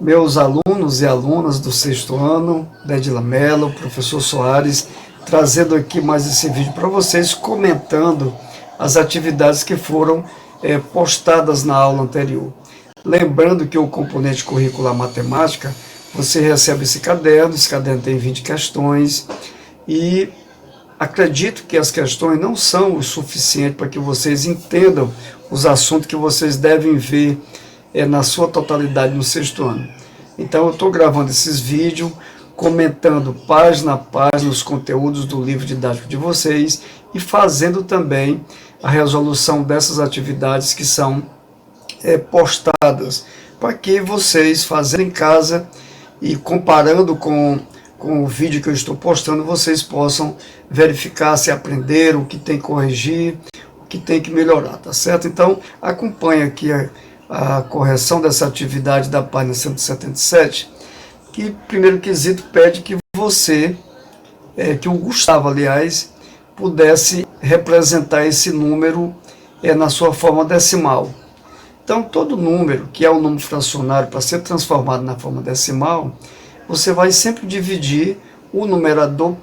Meus alunos e alunas do sexto ano, Dedila Mello, professor Soares, trazendo aqui mais esse vídeo para vocês, comentando as atividades que foram postadas na aula anterior. Lembrando que o componente curricular matemática, você recebe esse caderno tem 20 questões, e acredito que as questões não são o suficiente para que vocês entendam os assuntos que vocês devem ver na sua totalidade no sexto ano. Então eu estou gravando esses vídeos, comentando página a página os conteúdos do livro didático de vocês e fazendo também a resolução dessas atividades que são postadas, para que vocês fazerem em casa e comparando com o vídeo que eu estou postando, vocês possam verificar se aprenderam, o que tem que corrigir, o que tem que melhorar, tá certo? Então acompanhe aqui a correção dessa atividade da página 177, que primeiro quesito pede que você, que o Gustavo, aliás, pudesse representar esse número na sua forma decimal. Então, todo número que é um número fracionário para ser transformado na forma decimal, você vai sempre dividir o numerador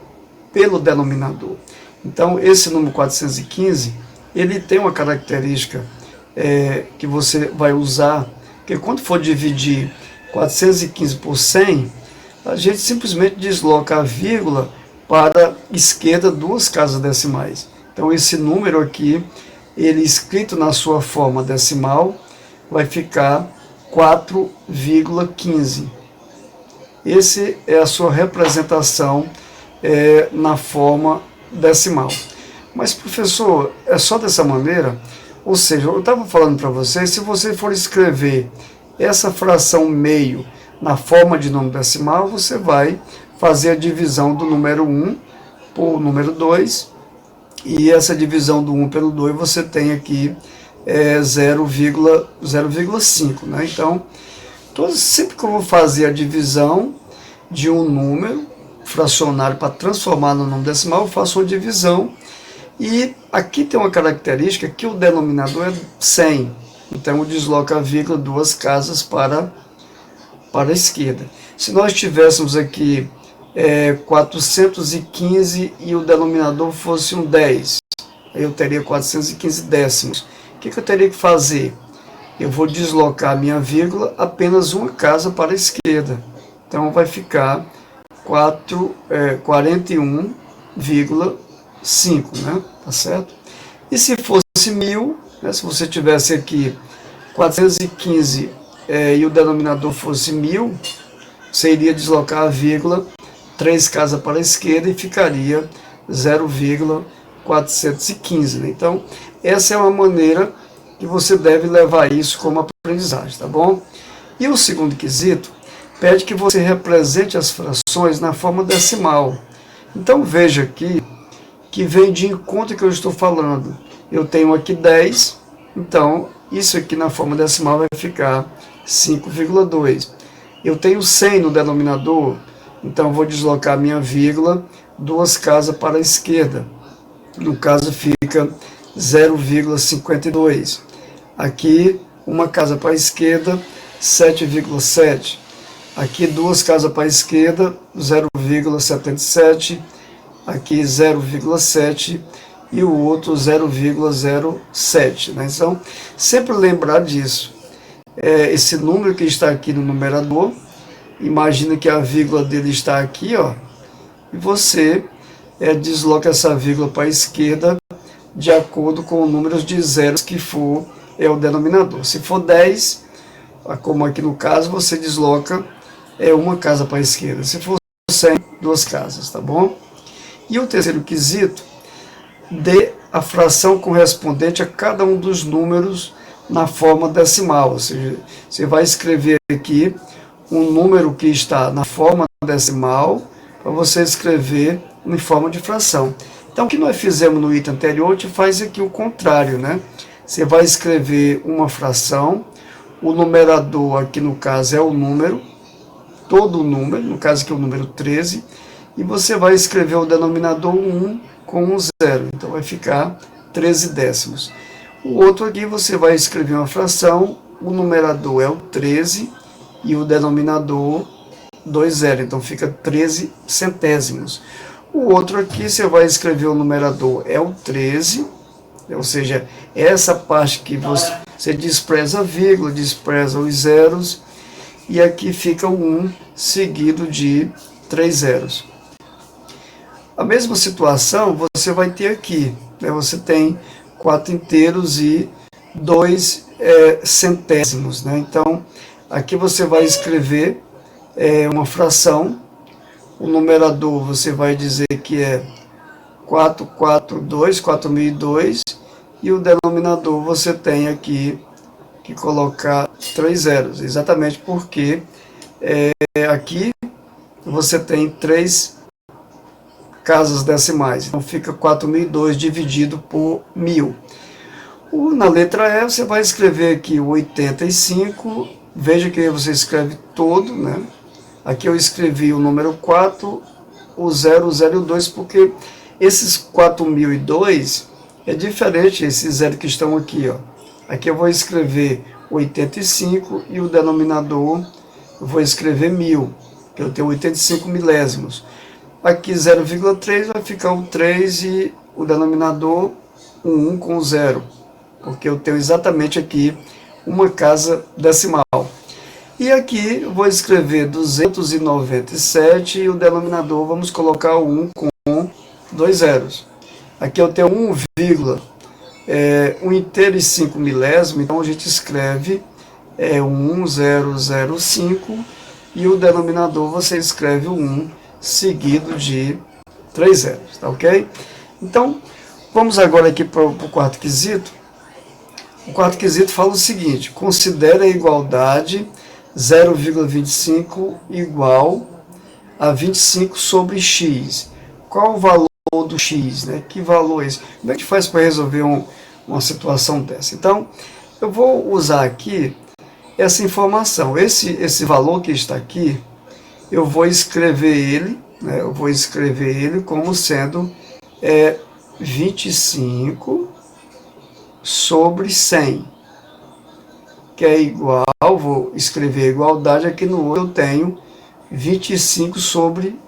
pelo denominador. Então, esse número 415, ele tem uma característica que você vai usar, que quando for dividir 415 por 100, a gente simplesmente desloca a vírgula para a esquerda duas casas decimais. Então esse número aqui, ele escrito na sua forma decimal, vai ficar 4,15. Esse é a sua representação na forma decimal. Mas professor, é só dessa maneira? Ou seja, eu estava falando para vocês, se você for escrever essa fração meio na forma de número decimal, você vai fazer a divisão do número 1 por número 2, e essa divisão do 1 pelo 2 você tem aqui 0,5, né? Então, sempre que eu vou fazer a divisão de um número fracionário para transformar no número decimal, eu faço uma divisão. E aqui tem uma característica que o denominador é 100. Então eu desloco a vírgula duas casas para a esquerda. Se nós tivéssemos aqui 415 e o denominador fosse um 10, eu teria 415 décimos. O que eu teria que fazer? Eu vou deslocar a minha vírgula apenas uma casa para a esquerda. Então vai ficar 41,5, né? Tá certo? E se fosse 1000, né? Se você tivesse aqui 415 e o denominador fosse 1000, você iria deslocar a vírgula 3 casas para a esquerda e ficaria 0,415, né? Então essa é uma maneira que você deve levar isso como aprendizagem, tá bom? E o segundo quesito pede que você represente as frações na forma decimal. Então veja aqui que vem de encontro que eu estou falando. Eu tenho aqui 10, então isso aqui na forma decimal vai ficar 5,2. Eu tenho 100 no denominador, então vou deslocar minha vírgula duas casas para a esquerda. No caso fica 0,52. Aqui uma casa para a esquerda, 7,7. Aqui duas casas para a esquerda, 0,77. Aqui 0,7 e o outro 0,07, né? Então, sempre lembrar disso. Esse número que está aqui no numerador, imagina que a vírgula dele está aqui, ó, e você desloca essa vírgula para a esquerda de acordo com o número de zeros que for o denominador. Se for 10, como aqui no caso, você desloca uma casa para a esquerda. Se for 100, duas casas, tá bom? E o terceiro quesito, dê a fração correspondente a cada um dos números na forma decimal. Ou seja, você vai escrever aqui um número que está na forma decimal para você escrever em forma de fração. Então, o que nós fizemos no item anterior, a gente faz aqui o contrário, né? Você vai escrever uma fração, o numerador aqui no caso é o número, todo o número, no caso aqui é o número 13, e você vai escrever o denominador 1 com um 0, então vai ficar 13 décimos. O outro aqui você vai escrever uma fração, o numerador é o 13 e o denominador 2 zero, então fica 13 centésimos. O outro aqui você vai escrever o numerador é o 13, ou seja, essa parte que você despreza a vírgula, despreza os zeros, e aqui fica o 1 seguido de 3 zeros. A mesma situação você vai ter aqui, né? Você tem 4 inteiros e 2 centésimos, né? Então, aqui você vai escrever uma fração, o numerador você vai dizer que é 4002, e o denominador você tem aqui que colocar 3 zeros, exatamente porque aqui você tem 3 casas decimais, então fica 4002 dividido por 1000. Na letra E você vai escrever aqui o 85, veja que você escreve todo, né? Aqui eu escrevi o número 4, o 0, 0 e o 2, porque esses 4002 é diferente, esses zeros que estão aqui, ó. Aqui eu vou escrever 85 e o denominador eu vou escrever 1000, que eu tenho 85 milésimos. Aqui 0,3 vai ficar o 3 e o denominador 1 com 0, porque eu tenho exatamente aqui uma casa decimal. E aqui eu vou escrever 297 e o denominador vamos colocar o 1 com 2 zeros. Aqui eu tenho 1 inteiro e 5 milésimos, então a gente escreve 1005 e o denominador você escreve o 1 seguido de 3 zeros, tá ok? Então, vamos agora aqui para o quarto quesito. O quarto quesito fala o seguinte: considere a igualdade 0,25 igual a 25 sobre x. Qual o valor do x, né? Que valor é esse? Como é que faz para resolver uma situação dessa? Então, eu vou usar aqui essa informação. Esse valor que está aqui, eu vou escrever ele, né? Eu vou escrever ele como sendo 25 sobre 100, que é igual, vou escrever a igualdade, aqui no outro eu tenho 25 sobre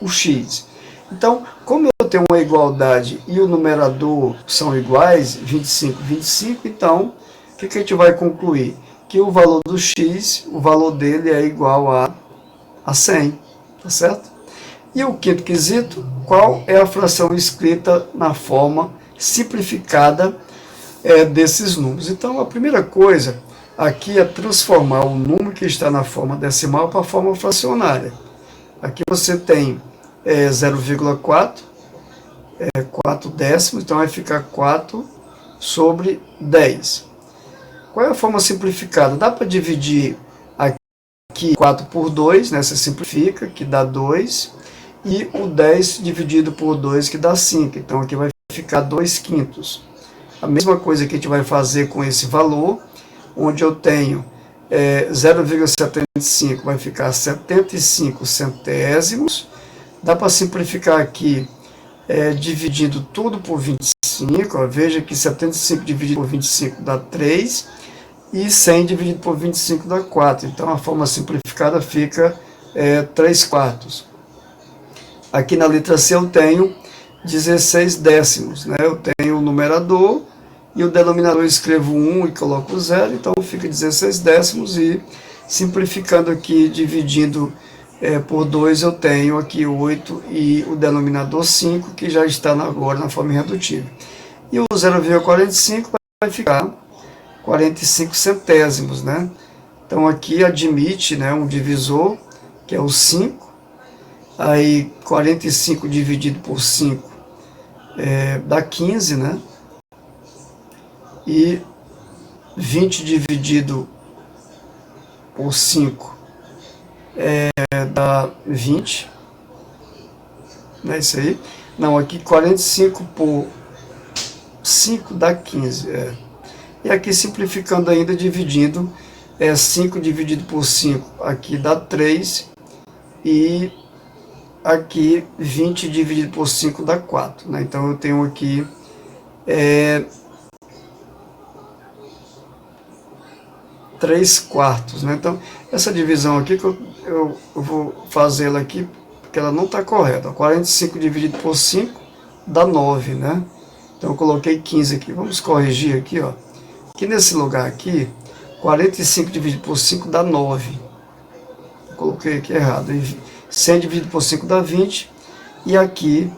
o x. Então, como eu tenho uma igualdade e o numerador são iguais, 25, 25, então, o que a gente vai concluir? Que o valor do x, o valor dele é igual a 100, tá certo? E o quinto quesito, qual é a fração escrita na forma simplificada desses números? Então, a primeira coisa aqui é transformar o número que está na forma decimal para a forma fracionária. Aqui você tem 0,4, 4 décimos, então vai ficar 4 sobre 10. Qual é a forma simplificada? Dá para dividir aqui 4 por 2, né? Você simplifica, que dá 2, e o 10 dividido por 2, que dá 5. Então aqui vai ficar 2 quintos. A mesma coisa que a gente vai fazer com esse valor, onde eu tenho 0,75, vai ficar 75 centésimos. Dá para simplificar aqui dividindo tudo por 25. Ó, veja que 75 dividido por 25 dá 3 e 100 dividido por 25 dá 4. Então a forma simplificada fica 3 quartos. Aqui na letra C eu tenho 16 décimos, né? Eu tenho o numerador e o denominador eu escrevo 1 e coloco 0, então fica 16 décimos, e simplificando aqui, dividindo por 2, eu tenho aqui 8 e o denominador 5, que já está agora na forma irredutível. E o 0,45 vai ficar 45 centésimos, né? Então aqui admite, né, um divisor, que é o 5, aí 45 dividido por 5 dá 15, né? E 20 dividido por 5 dá 20, não é isso aí? Não, aqui 45 por 5 dá 15, E aqui simplificando ainda, dividindo, 5 dividido por 5, aqui dá 3, e aqui 20 dividido por 5 dá 4, né? Então eu tenho aqui 3 3/4, né? Então, essa divisão aqui, que eu vou fazê-la aqui, porque ela não está correta. 45 dividido por 5 dá 9, né? Então, eu coloquei 15 aqui. Vamos corrigir aqui, ó. Aqui nesse lugar aqui, 45 dividido por 5 dá 9. Eu coloquei aqui errado. 100 dividido por 5 dá 20. E aqui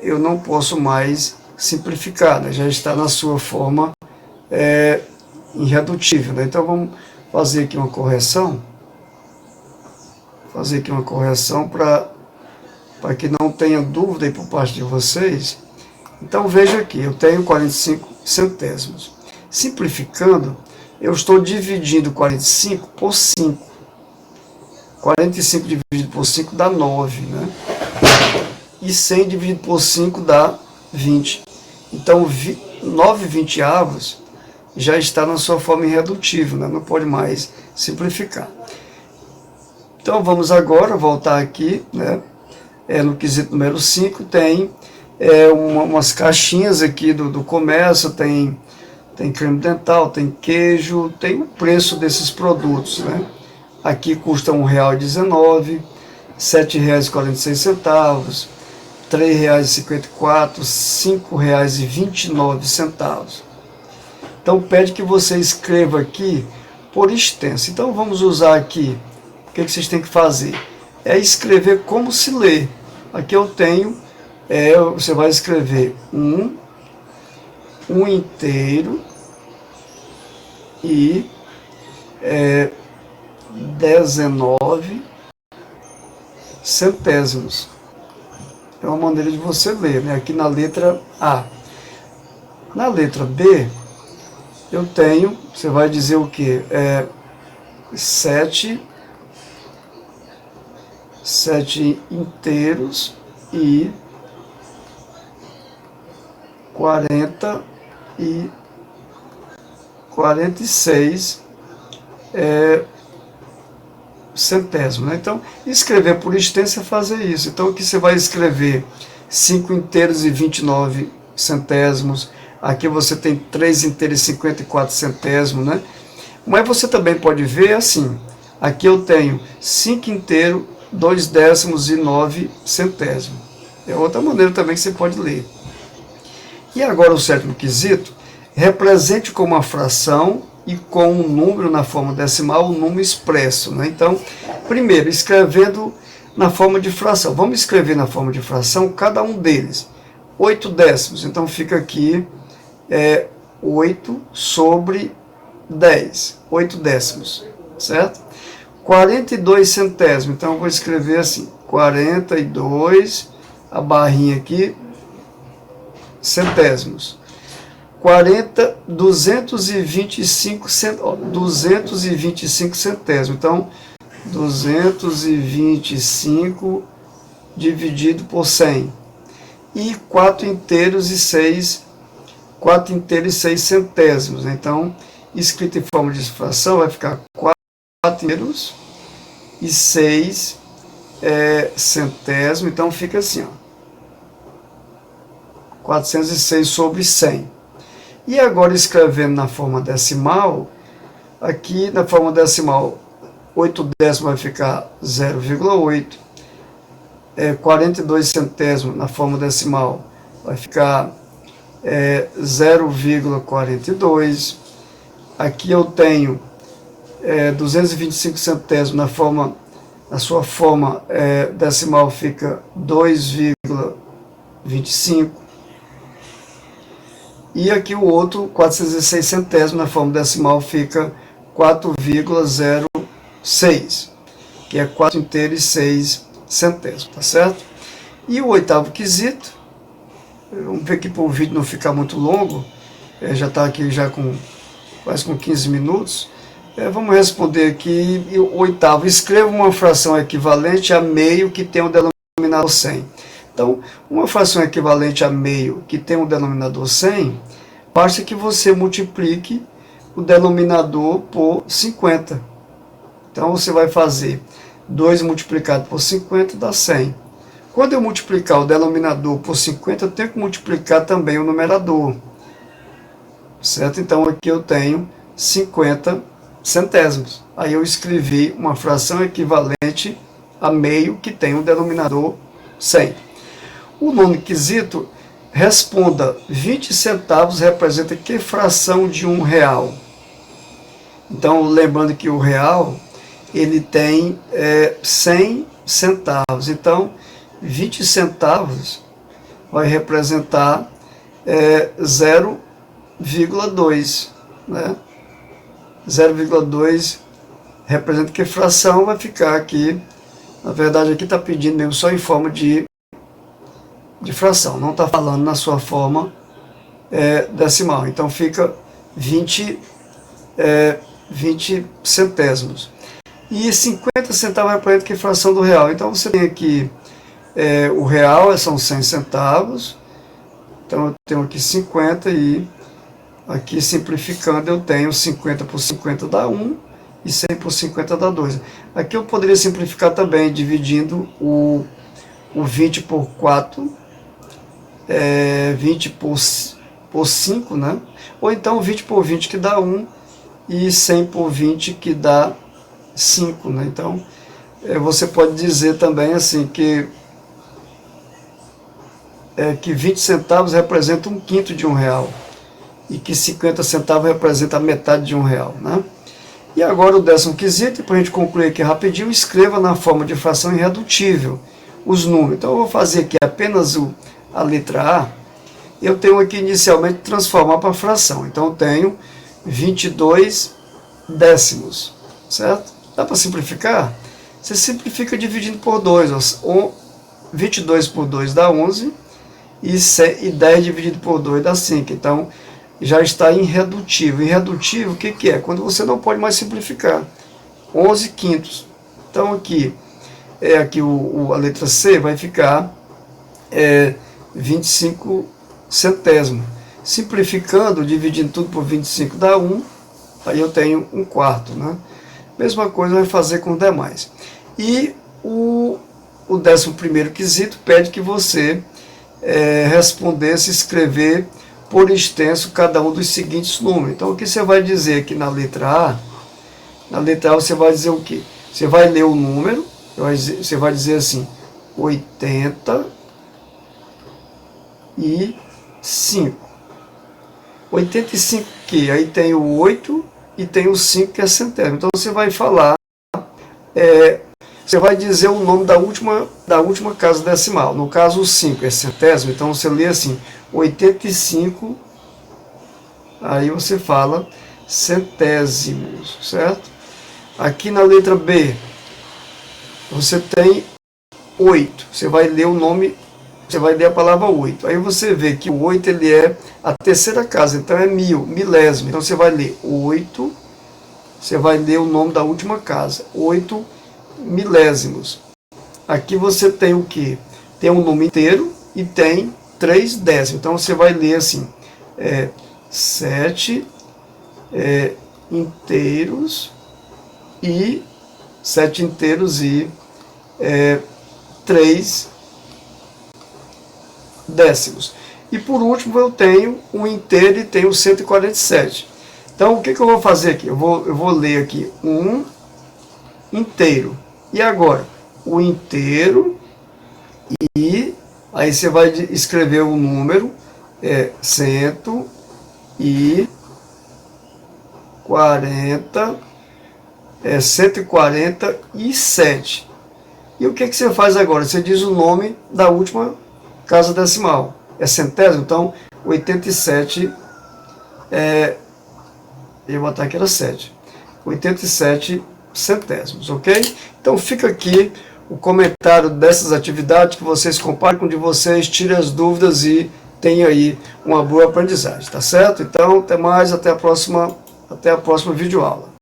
eu não posso mais simplificar, né? Já está na sua forma irredutível, né? Então vamos fazer aqui uma correção. Fazer aqui uma correção para que não tenha dúvida aí por parte de vocês. Então veja aqui, eu tenho 45 centésimos. Simplificando, eu estou dividindo 45 por 5. 45 dividido por 5 dá 9, né? E 100 dividido por 5 dá 20. Então, 9/20 já está na sua forma irredutível, né? Não pode mais simplificar. Então, vamos agora voltar aqui, né? No quesito número 5, tem umas caixinhas aqui do comércio, tem creme dental, tem queijo, tem o preço desses produtos, né? Aqui custa R$ 1,19, R$ 7,46, R$ 3,54, R$ 5,29. Então pede que você escreva aqui por extenso. Então vamos usar aqui, o que vocês têm que fazer? É escrever como se lê. Aqui eu tenho, você vai escrever um inteiro e 19 centésimos. É uma maneira de você ler, né? Aqui na letra A. Na letra B, eu tenho, você vai dizer o que? 7 inteiros e 46 centésimos, né? Então, escrever por extenso é fazer isso. Então, aqui você vai escrever 5 inteiros e 29 centésimos. Aqui você tem 3 inteiros e 54 centésimos, né? Mas você também pode ver assim. Aqui eu tenho 5 inteiros, 2 décimos e 9 centésimos. É outra maneira também que você pode ler. E agora o sétimo quesito, represente com uma fração e com um número na forma decimal, um número expresso, né? Então, primeiro, escrevendo na forma de fração. Vamos escrever na forma de fração cada um deles. 8 décimos, então fica aqui 8 sobre 10, 8 décimos, certo? 42 centésimos, então eu vou escrever assim, 42, a barrinha aqui, centésimos. 225 centésimos. Então, 225 dividido por 100. E 4 inteiros e 6 centésimos. Então, escrito em forma de fração, vai ficar 4 inteiros e 6 centésimos. Então, fica assim, ó. 406 sobre 100. E agora, escrevendo na forma decimal, aqui na forma decimal, 8 décimos vai ficar 0,8. 42 centésimos na forma decimal vai ficar 0,42. Aqui eu tenho 225 centésimos na sua forma decimal fica 2,25. E aqui o outro, 406 centésimos, na forma decimal, fica 4,06, que é 4 inteiros e 6 centésimos, tá certo? E o oitavo quesito, vamos ver aqui para o vídeo não ficar muito longo, já está aqui já quase com 15 minutos, vamos responder aqui. E o oitavo, escreva uma fração equivalente a meio que tem o denominador 100. Então, uma fração equivalente a meio que tem um denominador 100, basta que você multiplique o denominador por 50. Então, você vai fazer 2 multiplicado por 50 dá 100. Quando eu multiplicar o denominador por 50, eu tenho que multiplicar também o numerador. Certo? Então, aqui eu tenho 50 centésimos. Aí eu escrevi uma fração equivalente a meio que tem um denominador 100. O nono quesito, responda 20 centavos representa que fração de R$1? Então, lembrando que o real, ele tem 100 centavos. Então, 20 centavos vai representar 0,2, né? 0,2 representa que fração, vai ficar aqui, na verdade aqui está pedindo mesmo só em forma de fração, não está falando na sua forma decimal, então fica 20 centésimos. E 50 centavos representa que fração do real, então você tem aqui o real são 100 centavos, então eu tenho aqui 50 e aqui simplificando eu tenho 50 por 50 dá 1 e 100 por 50 dá 2. Aqui eu poderia simplificar também dividindo o 20 por 4, 20 por 5, né? Ou então 20 por 20 que dá 1 e 100 por 20 que dá 5, né? Então você pode dizer também assim que 20 centavos representa 1/5 de R$1 e que 50 centavos representa a metade de R$1, né? E agora o 10º quesito, para a gente concluir aqui rapidinho, escreva na forma de fração irredutível os números. Então eu vou fazer aqui apenas a letra A. Eu tenho aqui inicialmente transformar para fração. Então eu tenho 22 décimos, certo? Dá para simplificar? Você simplifica dividindo por 2. 22 por 2 dá 11 e 10 dividido por 2 dá 5. Então já está irredutível. Irredutível, o que é? Quando você não pode mais simplificar. 11 quintos. Então aqui, a letra C vai ficar 25 centésimos. Simplificando, dividindo tudo por 25 dá 1. Aí eu tenho 1/4, né? Mesma coisa vai fazer com os demais. E o 11º quesito pede que você respondesse, escrever por extenso cada um dos seguintes números. Então, o que você vai dizer aqui na letra A? Na letra A você vai dizer o quê? Você vai ler o número, você vai dizer assim, 85. 85 que? Aí tem o 8 e tem o 5 que é centésimo. Então, você vai falar, você vai dizer o nome da última casa decimal. No caso, o 5 é centésimo, então você lê assim, 85, aí você fala centésimos, certo? Aqui na letra B, você tem 8, você vai ler o nome, você vai ler a palavra 8. Aí você vê que o 8 ele é a terceira casa, então é milésimo. Então você vai ler 8, você vai ler o nome da última casa, 8 milésimos. Aqui você tem o que? Tem um número inteiro e tem 3 décimos. Então você vai ler assim, 7 inteiros e 3 décimos. E por último eu tenho um inteiro e tenho 147. Então o que eu vou fazer aqui? Eu vou ler aqui um inteiro. E agora? O inteiro e aí você vai escrever o número 147. E o que você faz agora? Você diz o nome da última casa decimal. É centésimo, então 87 eu vou botar aqui era 7. 87 centésimos, ok? Então fica aqui o comentário dessas atividades, que vocês comparem com o de vocês, tirem as dúvidas e tenham aí uma boa aprendizagem, tá certo? Então, até mais, até a próxima videoaula.